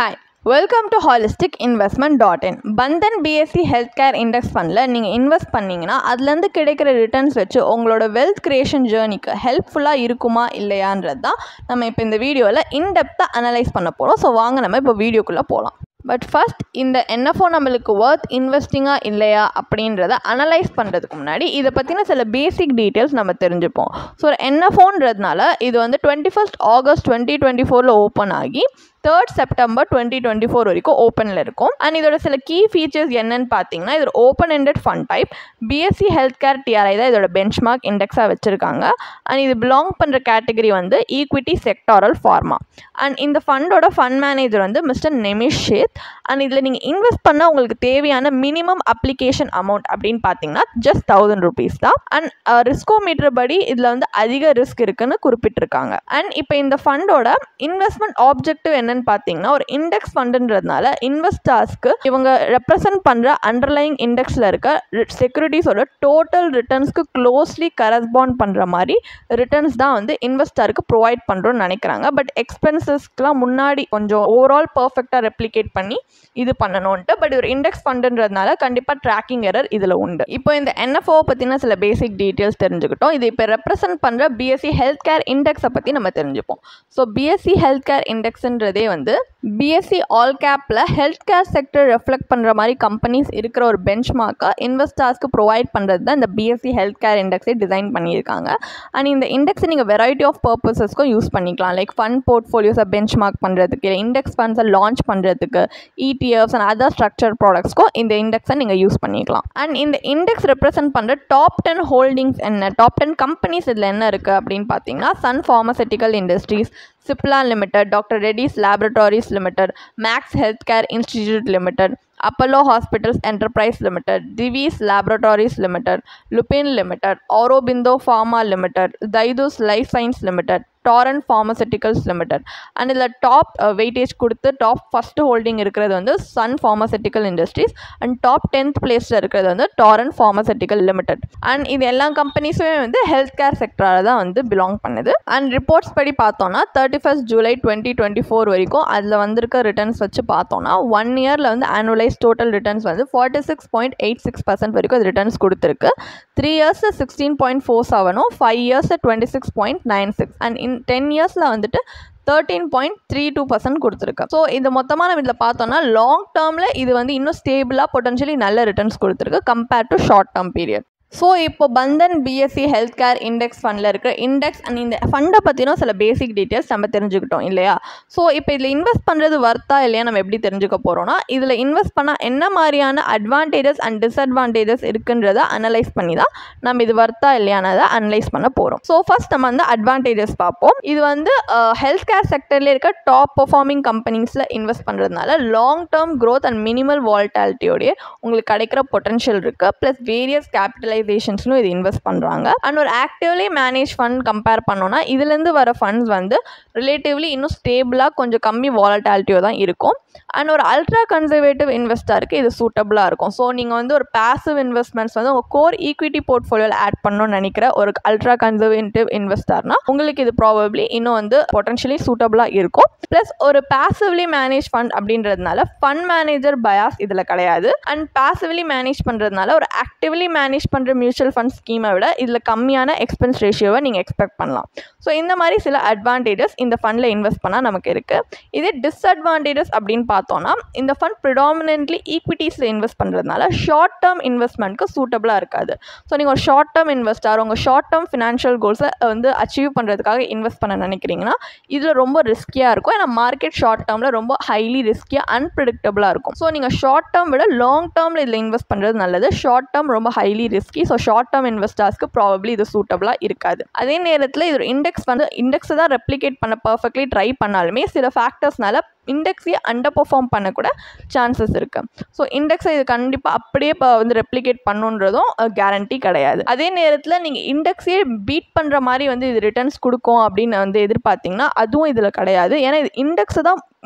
Hi, welcome to holisticinvestment.in. Bandhan BSc Healthcare Index Fundல நீங்கள் invest பண்ணீங்கன்னா அதுலேருந்து கிடைக்கிற ரிட்டர்ன்ஸ் வச்சு உங்களோட வெல்த் கிரியேஷன் ஜேர்னிக்கு ஹெல்ப்ஃபுல்லாக இருக்குமா இல்லையான்றது தான் நம்ம இப்போ இந்த வீடியோவில் இன்டெப்த்தாக அனலைஸ் பண்ண போகிறோம். ஸோ வாங்க நம்ம இப்போ வீடியோக்குள்ளே போகலாம். பட் ஃபர்ஸ்ட் இந்த என்எஃப்ஓ நம்மளுக்கு ஒர்த் இன்வெஸ்டிங்காக இல்லையா அப்படின்றத அனலைஸ் பண்ணுறதுக்கு முன்னாடி இதை பற்றின சில பேசிக் டீட்டெயில்ஸ் நம்ம தெரிஞ்சுப்போம். ஸோ ஒரு என்எஃப்ஓன்றதுனால இது வந்து 21 August 2024 ஓப்பன் ஆகி 3rd September 2024 வரைக்கும் ஓப்பனில் இருக்கும். அண்ட் இதோட சில கீ ஃபீச்சர்ஸ் என்னன்னு பார்த்தீங்கன்னா, இதோட open ended fund type BSc health care DRI தான் இதோட பெஞ்ச்மார்க் இண்டெக்ஸாக வச்சுருக்காங்க. அண்ட் இது பிலாங் பண்ணுற கேட்டகரி வந்து ஈக்விட்டி செக்டாரல் ஃபார்மா. அண்ட் இந்த ஃபண்டோட ஃபண்ட் மேனேஜர் வந்து மிஸ்டர் நிமிஷ் ஷேத். அண்ட் இதில் நீங்கள் இன்வெஸ்ட் பண்ண உங்களுக்கு தேவையான மினிமம் அப்ளிகேஷன் அமௌண்ட் அப்படின்னு பார்த்தீங்கன்னா ஜஸ்ட் 1000 rupees தான். அண்ட் ரிஸ்கோமீட்டர் படி இதில் வந்து அதிக ரிஸ்க் இருக்குன்னு குறிப்பிட்டிருக்காங்க. அண்ட் இப்போ இந்த ஃபண்டோட இன்வெஸ்ட்மெண்ட் ஆப்ஜெக்டிவ் என்னன்னு பார்த்தீங்கன்னா, ஒரு இண்டெக்ஸ் ஃபண்டுன்றதுனால இன்வெஸ்டர்ஸ்க்கு இவங்க ரெப்ரசன்ட் பண்ணுற அண்டர்லைங் இண்டெக்ஸில் இருக்க செக்யூரிட்டிஸோட டோட்டல் ரிட்டர்ன்ஸ்க்கு க்ளோஸ்லி கரஸ்பாண்ட் பண்ணுற மாதிரி ரிட்டர்ன்ஸ் தான் வந்து இன்வெஸ்டருக்கு ப்ரொவைட் பண்ணுறோன்னு நினைக்கிறாங்க. பட் எக்ஸ்பென்சஸ்க்குலாம் முன்னாடி கொஞ்சம் ஓவரால் பர்ஃபெக்டாக ரெப்ளிகேட் பண்ணி இது பண்ணணும்ன்ட்டு. பட் ஒரு இண்டெக்ஸ் ஃபண்டுன்றதுனால கண்டிப்பாக ட்ராக்கிங் எரர் இதில் உண்டு. இப்போ இந்த என்எஃப்ஓ பற்றின சில பேசிக் டீட்டெயில்ஸ் தெரிஞ்சுக்கிட்டோம். இது இப்போ ரெப்ரசன்ட் பண்ணுற பிஎஸ்சி ஹெல்த் கேர் இண்டெக்ஸை பற்றி நம்ம தெரிஞ்சுப்போம். ஸோ பிஎஸ்சி ஹெல்த் கேர் இண்டெக்ஸ்ன்றதே வந்து பிஎஸ்சி ஆல் கேப்பில் ஹெல்த் கேர் செக்டர் ரெஃப்ளெக்ட் பண்ணுற மாதிரி கம்பெனிஸ் இருக்கிற ஒரு பெஞ்ச் மார்க்கை இன்வெஸ்டர்ஸ்க்கு ப்ரொவைட் பண்ணுறது தான் இந்த பிஎஸ்சி ஹெல்த் கேர் இண்டெக்ஸை டிசைன் பண்ணியிருக்காங்க. அண்ட் இந்த இண்டெக்ஸை நீங்கள் வெரைட்டி ஆஃப் பர்பஸஸ்க்கும் யூஸ் பண்ணிக்கலாம். லைக் ஃபண்ட் போர்ட்ஃபோலியோஸை பெஞ்ச் மார்க் பண்ணுறதுக்கு, இல்லை இண்டெக்ஸ் ஃபண்ட்ஸை லான்ச் பண்ணுறதுக்கு, இடிஎஃப்ஸ் அண்ட் அதர் ஸ்ட்ரக்சர் ப்ராடக்ட்ஸ்க்கும் இந்த இண்டெக்ஸை நீங்கள் யூஸ் பண்ணிக்கலாம். அண்ட் இந்த இண்டெக்ஸ் ரெப்ரசென்ட் பண்ணுற டாப் 10 ஹோல்டிங்ஸ் என்ன, டாப் 10 கம்பெனிஸ் இதில் என்ன இருக்குது அப்படின்னு பார்த்தீங்கன்னா, Sun Pharmaceutical Industries, Cipla Limited, Dr. Reddy's Laboratories Limited, Max Healthcare Institute Limited, Apollo Hospitals Enterprise Limited, Divi's Laboratories Limited, Lupin Limited, Aurobindo Pharma Limited, Zaidus Life Science Limited, Torrent Pharmaceuticals Limited. And இதில் top weightage கொடுத்து top first holding இருக்கிறது வந்து Sun Pharmaceutical Industries and top 10th பிளேஸில் இருக்கிறது வந்து Torrent pharmaceutical limited. And இது எல்லா கம்பெனிஸுமே வந்து ஹெல்த் கேர் செக்டரால் தான் வந்து பிலாங் பண்ணுது. அண்ட் ரிப்போர்ட்ஸ் படி பார்த்தோன்னா 31st July 2024 வரைக்கும் அதில் வந்திருக்க ரிட்டர்ன்ஸ் வச்சு பார்த்தோன்னா 1 இயரில் வந்து ஆனுவலைஸ் டோட்டல் ரிட்டர்ன்ஸ் வந்து 46.86% வரைக்கும் அது ரிட்டர்ன்ஸ் கொடுத்துருக்கு. 3 years 16.47, 5 years 26.96 அண்ட் 10 yearsல வந்துட்டு 13.32% கொடுத்துருக்கு. ஸோ இது மொத்தமாக நம்ம இதில் பார்த்தோம்னா லாங் டேர்மில் இது வந்து இன்னும் ஸ்டேபிளாக பொட்டன்ஷியலி நல்ல ரிட்டர்ன்ஸ் கொடுத்துருக்கு compared to short term period. So இப்போ Bandhan BSE health care index ஃபண்டில் இருக்கிற இண்டெக்ஸ் அண்ட் இந்த ஃபண்டை பற்றினும் சில பேசிக் டீட்டெயில்ஸ் நம்ம தெரிஞ்சுக்கிட்டோம் இல்லையா. ஸோ இப்போ இதில் இன்வெஸ்ட் பண்ணுறது வர்த்தா இல்லையா நம்ம எப்படி தெரிஞ்சுக்க போகிறோம்னா, இதில் இன்வெஸ்ட் பண்ணால் என்ன மாதிரியான அட்வான்டேஜஸ் அண்ட் டிஸ்அட்வான்டேஜஸ் இருக்குன்றதை அனலைஸ் பண்ணி தான் நம்ம இது வர்த்தா இல்லையானதை அனலைஸ் பண்ண போகிறோம். ஸோ ஃபர்ஸ்ட் நம்ம வந்து அட்வான்டேஜஸ் பார்ப்போம். இது வந்து ஹெல்த் கேர் செக்டரில் இருக்க டாப் பெர்ஃபார்மிங் கம்பெனிஸில் இன்வெஸ்ட் பண்ணுறதுனால long term growth and minimal வால்டாலிட்டியோடைய உங்களுக்கு கிடைக்கிற பொட்டன்ஷியல் இருக்குது. ப்ளஸ் வேரியஸ் கேபிட்டலைஸ் இது இன்வெஸ்ட் பண்றாங்க. அண்ட் ஒரு ஆக்டிவ்லி மேனேஜ் ஃபண்ட் கம்பேர் பண்ணோம்னா இதுலேருந்து வர ஃபண்ட்ஸ் வந்து ரிலேட்டிவ்லி இன்னும் ஸ்டேபிளாக கொஞ்சம் கம்மி வாலட்டாலிட்டியோ தான் இருக்கும். அண்ட் ஒரு அல்ட்ரா கன்சர்வேட்டிவ் இன்வெஸ்டருக்கு இது சூட்டபிளாக இருக்கும். ஸோ நீங்கள் வந்து ஒரு பேசிவ் இன்வெஸ்ட்மெண்ட்ஸ் வந்து உங்கள் கோர் ஈக்விட்டி போர்ட்ஃபோலியோவில் ஆட் பண்ணணும்னு நினைக்கிற ஒரு அல்ட்ரா கன்சர்வேட்டிவ் இன்வெஸ்டர்னா உங்களுக்கு இது ப்ராபப்ளி இன்னும் வந்து பொட்டன்ஷியலி சூட்டபிளாக இருக்கும். ப்ளஸ் ஒரு பேசிவ்லி மேனேஜ் ஃபண்ட் அப்படின்றதுனால ஃபண்ட் மேனேஜர் பயாஸ் இதில் கிடையாது. அண்ட் பேசிவ்லி மேனேஜ் பண்ணுறதுனால ஒரு ஆக்டிவ்லி மேனேஜ் பண்ணுற மியூச்சுவல் ஃபண்ட் ஸ்கீமை விட இதில் கம்மியான எக்ஸ்பென்ஸ் ரேஷியோவை நீங்கள் எக்ஸ்பெக்ட் பண்ணலாம். ஸோ இந்த மாதிரி சில அட்வான்டேஜஸ் இந்த ஃபண்டில் இன்வெஸ்ட் பண்ணால் நமக்கு இருக்குது. இதே டிஸ்அட்வான்டேஜஸ் அப்படின்னு பார்த்தோன்னா, இந்த ஃபண்ட் ப்ரிடாமினென்ட்லி ஈக்விட்டிஸில் இன்வெஸ்ட் பண்ணுறதுனால ஷார்ட் டேர்ம் இன்வெஸ்ட்மெண்ட்க்கு சூட்டபிளாக இருக்காது. ஸோ நீங்கள் ஒரு ஷார்ட் டேர்ம் இன்வெஸ்டர் உங்கள் ஷார்ட் டேர்ம் ஃபினான்ஷியல் கோல்ஸை வந்து அச்சீவ் பண்ணுறதுக்காக இன்வெஸ்ட் பண்ண நினைக்கிறீங்கன்னா இதில் ரொம்ப ரிஸ்கியாக இருக்கும். ஏன்னா மார்க்கெட் ஷார்ட் டேர்மில் ரொம்ப ஹைலி ரிஸ்கியாக அன்பிரடிக்டபிளாக இருக்கும். ஸோ நீங்கள் ஷார்ட் டேர்ம் விட லாங் டேர்மில் இதில் இன்வெஸ்ட் பண்ணுறது நல்லது. ஷார்ட் டேர்ம் ரொம்ப highly risky. So short term இன்வெஸ்டர்ஸ்க்கு ப்ராபப்ளி இது சூட்டபிளாக இருக்காது. அதே நேரத்தில் இது இண்டெக்ஸ் வந்து இண்டெக்ஸை தான் ரெப்ளிகேட் பண்ண பர்ஃபெக்ட்லி ட்ரை பண்ணாலுமே சில ஃபேக்டர்ஸ்னால இண்டெக்ஸையே அண்டர் பெர்ஃபார்ம் பண்ணக்கூட சான்சஸ் இருக்குது. ஸோ இண்டெக்ஸை இது கண்டிப்பாக அப்படியே இப்போ வந்து ரெப்ளிகேட் பண்ணுன்றதும் கேரண்டி கிடையாது. அதே நேரத்தில் நீங்கள் இண்டெக்ஸையே பீட் பண்ணுற மாதிரி வந்து இது ரிட்டர்ன்ஸ் கொடுக்கும் அப்படின்னு வந்து எதிர்பார்த்தீங்கன்னா அதுவும் இதில் கிடையாது. ஏன்னா இது இண்டெக்ஸை தான்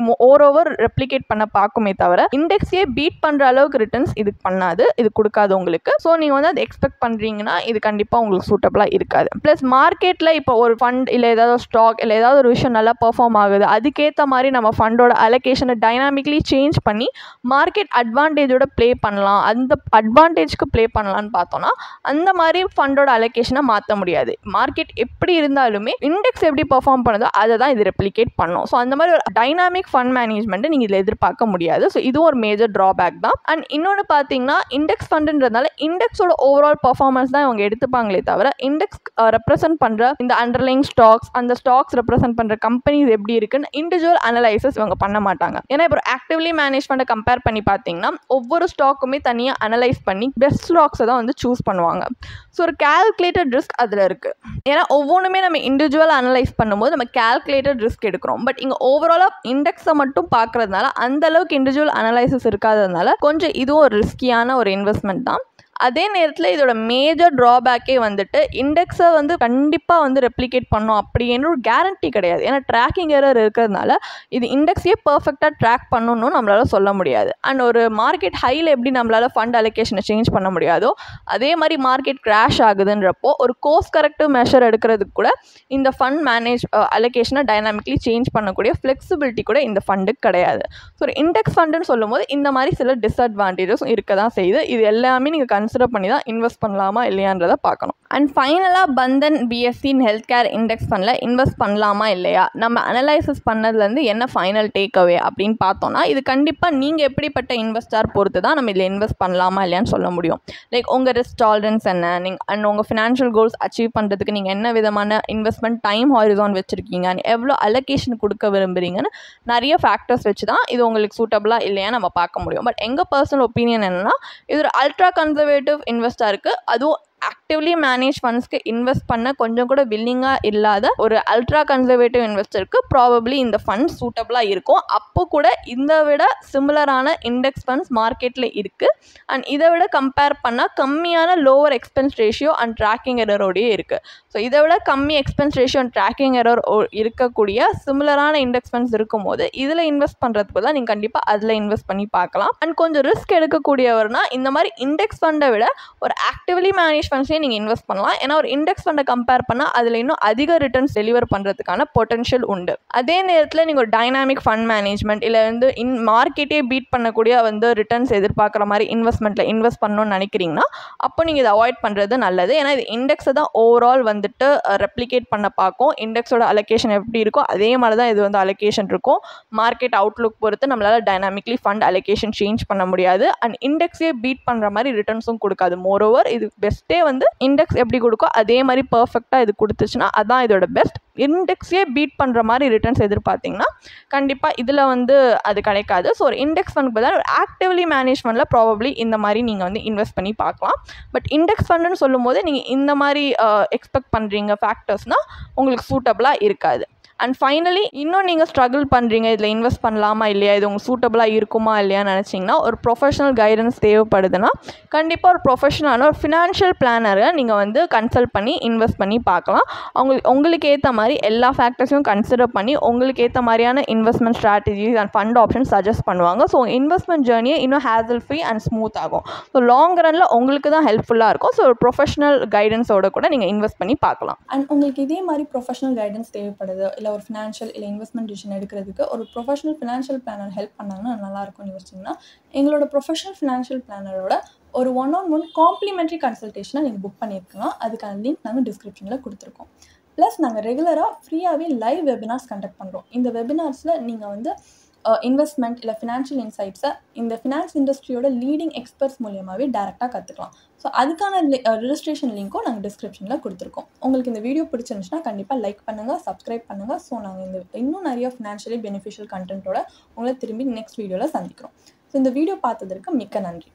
ஓவர் ரெப்ளிகேட் பண்ண பார்க்குமே தவிர இண்டெக்ஸையே பீட் பண்ணுற அளவுக்கு ரிட்டர்ன்ஸ் இதுக்கு பண்ணாது, இது கொடுக்காது உங்களுக்கு. ஸோ நீங்கள் வந்து அதை எக்ஸ்பெக்ட் பண்ணுறீங்கன்னா இது கண்டிப்பாக உங்களுக்கு சூட்டபிளாக இருக்காது. ப்ளஸ் மார்க்கெட்டில் இப்போ ஒரு ஃபண்ட் இல்லை ஏதாவது ஸ்டாக் இல்லை ஏதாவது ஒரு விஷயம் நல்லா பெர்ஃபார்ம் ஆகுது, அதுக்கேற்ற மாதிரி நம்ம ஃபண்டோட ஃபண்டோட அலோகேஷனை டைனாமிக்லி சேஞ்ச் பண்ணி மார்க்கெட் அட்வான்டேஜோட ப்ளே பண்ணலாம், அந்த அட்வான்டேஜ்க்கு ப்ளே பண்ணலான்னு பார்த்தோன்னா அந்த மாதிரி ஃபண்டோட அலோகேஷனை மாற்ற முடியாது. மார்க்கெட் எப்படி இருந்தாலுமே இண்டெக்ஸ் எப்படி பெர்ஃபார்ம் பண்ணுதோ அதை தான் இது ரெப்ளிகேட் பண்ணும். ஸோ அந்த மாதிரி ஒரு டைனாமிக் ஃபண்ட் மேனேஜ்மெண்ட்டை நீங்கள் இதில் எதிர்பார்க்க முடியாது. ஸோ இதுவும் ஒரு மேஜர் ட்ராபேக் தான். அண்ட் இன்னொன்று பார்த்தீங்கன்னா இண்டெக்ஸ் ஃபண்டுன்றதுனால இண்டெக்ஸோட ஓவரால் பர்ஃபார்மன்ஸ் தான் இவங்க எடுத்துப்பாங்களே தவிர இண்டெக்ஸ் ரெப்ரசென்ட் பண்ணுற இந்த அண்டர்லைங் ஸ்டாக்ஸ், அந்த ஸ்டாக்ஸ் ரெப்ரசென்ட் பண்ணுற கம்பெனிஸ் எப்படி இருக்குன்னு இண்டிவிஜுவல் அனலைசஸ் இவங்க பண்ண மாட்டாங்க. ஏன்னா இப்போ ஆக்டிவ்லி மேனேஜ் ஃபண்டை கம்பேர் பண்ணி பார்த்தீங்கன்னா ஒவ்வொரு ஸ்டாக்குமே தனியாக அனலைஸ் பண்ணி பெஸ்ட் ஸ்டாக்ஸை தான் வந்து சூஸ் பண்ணுவாங்க. ஸோ ஒரு கால்குலேட்டட் ரிஸ்க் அதில் இருக்குது. ஏன்னா ஒவ்வொன்றுமே நம்ம இண்டிவிஜுவல் அனலைஸ் பண்ணும்போது நம்ம கால்குலேட்டட் ரிஸ்க் எடுக்கிறோம். பட் இங்கே ஓவராலாக இண்டெக்ஸை மட்டும் பார்க்கறதுனால அந்த அளவுக்கு இண்டிவிஜுவல் அனலைசிஸ் இருக்காததுனால கொஞ்சம் இதுவும் ஒரு ரிஸ்கியான ஒரு இன்வெஸ்ட்மெண்ட் தான். அதே நேரத்தில் இதோட மேஜர் ட்ராபேக்கே வந்துட்டு இண்டெக்ஸை வந்து கண்டிப்பாக வந்து ரெப்ளிகேட் பண்ணோம் அப்படின்னு ஒரு கேரண்டி கிடையாது. ஏன்னா ட்ராக்கிங் எரர் இருக்கிறதுனால இது இண்டெக்ஸையே பர்ஃபெக்டாக ட்ராக் பண்ணணும்னு நம்மளால் சொல்ல முடியாது. அண்ட் ஒரு மார்க்கெட் ஹையில் எப்படி நம்மளால் ஃபண்ட் அலோகேஷனை சேஞ்ச் பண்ண முடியாதோ அதே மாதிரி மார்க்கெட் கிராஷ் ஆகுதுன்றப்போ ஒரு கோர்ஸ் கரெக்டிவ் மெஷர் எடுக்கிறதுக்கு கூட இந்த ஃபண்ட் அலோகேஷனை டைனாமிக்லி சேஞ்ச் பண்ணக்கூடிய ஃப்ளெக்சிபிலிட்டி கூட இந்த ஃபண்டுக்கு கிடையாது. ஸோ ஒரு இண்டெக்ஸ் ஃபண்டுன்னு சொல்லும் போது இந்த மாதிரி சில டிஸ்அட்வான்டேஜஸ் இருக்க தான் செய்யுது. இது எல்லாமே நீங்கள் கன்சிடர் பண்ணி தான் இன்வெஸ்ட் பண்ணலாமா இல்லையான்றதை பார்க்கணும். அண்ட் ஃபைனலாக Bandhan BSE health care index ஃபண்டில் இன்வெஸ்ட் பண்ணலாமா இல்லையா, நம்ம அனலைசிஸ் பண்ணதுலேருந்து என்ன ஃபைனல் டேக் அவே அப்படின்னு பார்த்தோன்னா இது கண்டிப்பாக நீங்கள் எப்படிப்பட்ட இன்வெஸ்டார் பொறுத்து தான் நம்ம இதில் இன்வெஸ்ட் பண்ணலாமா இல்லையான்னு சொல்ல முடியும். லைக் உங்கள் ரிஸ்க் டாலரன்ஸ் என்ன, அண்ட் உங்கள் ஃபினான்ஷியல் கோல்ஸ் அச்சீவ் பண்ணுறதுக்கு நீங்கள் என்ன விதமான இன்வெஸ்ட்மெண்ட் டைம் ஹாரிசான் வச்சுருக்கீங்க, எவ்வளோ அலோகேஷன் கொடுக்க விரும்புகிறீங்கன்னு நிறைய ஃபேக்டர்ஸ் வச்சு தான் இது உங்களுக்கு சூட்டபிளாக இல்லையா நம்ம பார்க்க முடியும். பட் எங்கள் பர்சனல் ஒப்பீனியன் என்னென்னா இது ஒரு அல்ட்ரா கன்சர்வேட்டிவ் இன்வெஸ்டாருக்கு, அதுவும் ஆக்டிவ்லி மேனேஜ் ஃபண்ட்ஸ்க்கு இன்வெஸ்ட் பண்ண கொஞ்சம் கூட வில்லிங்காக இல்லாத ஒரு அல்ட்ரா கன்சர்வேட்டிவ் இன்வெஸ்டருக்கு ப்ராபப்ளி இந்த ஃபண்ட் சூட்டபிளாக இருக்கும். அப்போ கூட இதை விட சிமிலரான இண்டெக்ஸ் ஃபண்ட்ஸ் மார்க்கெட்டில் இருக்குது. அண்ட் இதை விட கம்பேர் பண்ணால் கம்மியான lower expense ratio and tracking எரரோடையே இருக்குது. ஸோ இதை விட கம்மி expense ratio and tracking error இருக்கக்கூடிய சிமிலரான இண்டெக்ஸ் ஃபண்ட்ஸ் இருக்கும்போது இதில் இன்வெஸ்ட் பண்ணுறதுக்கு தான் நீங்கள் கண்டிப்பாக அதில் இன்வெஸ்ட் பண்ணி பார்க்கலாம். அண்ட் கொஞ்சம் ரிஸ்க் எடுக்கக்கூடியவர்னா இந்த மாதிரி இண்டெக்ஸ் ஃபண்டை விட ஒரு ஆக்டிவ்லி மேனேஜ் ஃபண்ட்ஸே நீங்கள் இன்வெஸ்ட் பண்ணலாம். ஏன்னா ஒரு இண்டெக்ஸ் ஃபண்டை கம்பேர் பண்ணால் அதில் இன்னும் அதிக ரிட்டர்ன்ஸ் டெலிவர் பண்ணுறதுக்கான பொட்டன்ஷியல் உண்டு. அதே நேரத்தில் நீங்கள் ஒரு டைனாமிக் ஃபண்ட் மேனேஜ்மெண்ட் இல்லை வந்து மார்க்கெட்டே பீட் பண்ணக்கூடிய வந்து ரிட்டர்ன்ஸ் எதிர்பார்க்குற மாதிரி இன்வெஸ்ட்மெண்ட்டில் இன்வெஸ்ட் பண்ணணும்னு நினைக்கிறீங்கன்னா அப்போ நீங்கள் இதை அவாய்ட் பண்ணுறது நல்லது. ஏன்னா இது இண்டெக்ஸை தான் ஓவரால் வந்துட்டு ரெப்ளிகேட் பண்ண பார்க்கும். இண்டெக்ஸோட அலோகேஷன் எப்படி இருக்கோ அதே மாதிரி தான் இது வந்து அலோகேஷன் இருக்கும். மார்க்கெட் அவுட்லுக் பொறுத்து நம்மளால் டைனாமிக்லி ஃபண்ட் அலோகேஷன் சேஞ்ச் பண்ண முடியாது. அண்ட் இண்டெக்ஸே பீட் பண்ணுற மாதிரி ரிட்டர்ன்ஸும் கொடுக்காது. மோரோவர் இது பெஸ்ட்டே வந்து இண்டெக்ஸ் எப்படி கொடுக்கோ அதே மாதிரி பர்ஃபெக்டாக இது கொடுத்துச்சுன்னா அதான் இதோட பெஸ்ட். இண்டெக்ஸே பீட் பண்ணுற மாதிரி ரிட்டர்ன்ஸ் எதிர்பார்த்தீங்கன்னா கண்டிப்பாக இதில் வந்து அது கிடைக்காது. ஸோ ஒரு இண்டெக்ஸ் ஃபண்ட் பதிலாக ஒரு ஆக்டிவ்லி மேனேஜ் ஃபண்டில் ப்ராபப்ளி இந்த மாதிரி நீங்கள் வந்து இன்வெஸ்ட் பண்ணி பார்க்கலாம். பட் இண்டெக்ஸ் ஃபண்டுன்னு சொல்லும் போது நீங்கள் இந்த மாதிரி எக்ஸ்பெக்ட் பண்ணுறீங்க ஃபேக்டர்ஸ்னால் உங்களுக்கு சூட்டபிளாக இருக்காது. அண்ட் ஃபைனலி இன்னும் நீங்கள் ஸ்ட்ரகிள் பண்ணுறீங்க இதில் இன்வெஸ்ட் பண்ணலாமா இல்லையா, இது உங்களுக்கு சூட்டபிளாக இருக்குமா இல்லையான்னு நினச்சிங்கன்னா ஒரு ப்ரொஃபஷனல் கைடன்ஸ் தேவைப்படுதுன்னா கண்டிப்பாக ஒரு ப்ரொஃபஷனலான ஒரு ஃபினான்ஷியல் பிளானரை நீங்கள் வந்து கன்சல்ட் பண்ணி இன்வெஸ்ட் பண்ணி பார்க்கலாம். உங்களுக்கு ஏற்ற மாதிரி எல்லா ஃபேக்டர்ஸையும் கன்சிடர் பண்ணி உங்களுக்கு ஏற்ற மாதிரியான investment strategies end fund option suggest பண்ணுவாங்க. ஸோ இன்வெஸ்ட்மெண்ட் ஜேர்னியை இன்னும் ஹேசல் ஃப்ரீ அண்ட் ஸ்மூத் ஆகும். ஸோ லாங் ரனில் உங்களுக்கு தான் ஹெல்ப்ஃபுல்லாக இருக்கும். ஸோ ஒரு ப்ரொஃபஷனல் கைடன்ஸோட கூட நீங்கள் இன்வெஸ்ட் பண்ணி பார்க்கலாம். அண்ட் உங்களுக்கு இதே மாதிரி ப்ரொஃபஷனல் கைடன்ஸ் தேவைப்படுது இல்லை ஒரு ஃபினான்ஷியல் இல்லை இன்வெஸ்ட்மெண்ட் டிசிஷன் எடுக்கிறதுக்கு ஒரு ப்ரொஃபஷனல் ஃபினான்ஷியல் பிளானர் ஹெல்ப் பண்ணாங்கன்னா நல்லாயிருக்கும்னு யோசிச்சிங்கன்னா எங்களோட ப்ரொஃபஷனல் ஃபினான்ஷியல் பிளானரோட ஒரு 1-on-1 காம்ப்ளிமெண்ட்ரி கன்சல்டேஷனை நீங்கள் புக் பண்ணியிருக்கலாம். அதுக்கான லிங்க் நாங்கள் டிஸ்கிரிப்ஷனில் கொடுத்துருக்கோம். ப்ளஸ் நாங்கள் ரெகுலராக ஃப்ரீயாகவே லைவ் வெபினார்ஸ் கண்டக்ட் பண்ணுறோம். இந்த வெபினார்ஸில் நீங்கள் வந்து இன்வெஸ்ட்மெண்ட் இல்லை ஃபினான்ஷியல் இன்சைட்ஸை இந்த ஃபினான்ஸ் இண்டஸ்ட்ரியோட லீடிங் எக்ஸ்பர்ட்ஸ் மூலியமாகவே டேரெக்டாக கற்றுக்கலாம். ஸோ அதுக்கான ரிஜிஸ்ட்ரேஷன் லிங்க்கும் நாங்கள் டிஸ்கிரிப்ஷனில் கொடுத்துருக்கோம். உங்களுக்கு இந்த வீடியோ பிடிச்சிருந்துச்சுன்னா கண்டிப்பாக லைக் பண்ணுங்கள், சப்ஸ்கிரைப் பண்ணுங்கள். ஸோ நாங்கள் இன்னும் நிறைய ஃபினான்ஷியலி பெனிஃபிஷியல் கண்டென்ட்டோட உங்களை திரும்பி நெக்ஸ்ட் வீடியோவில் சந்திக்கிறோம். ஸோ இந்த வீடியோ பார்த்ததற்கு மிக்க நன்றி.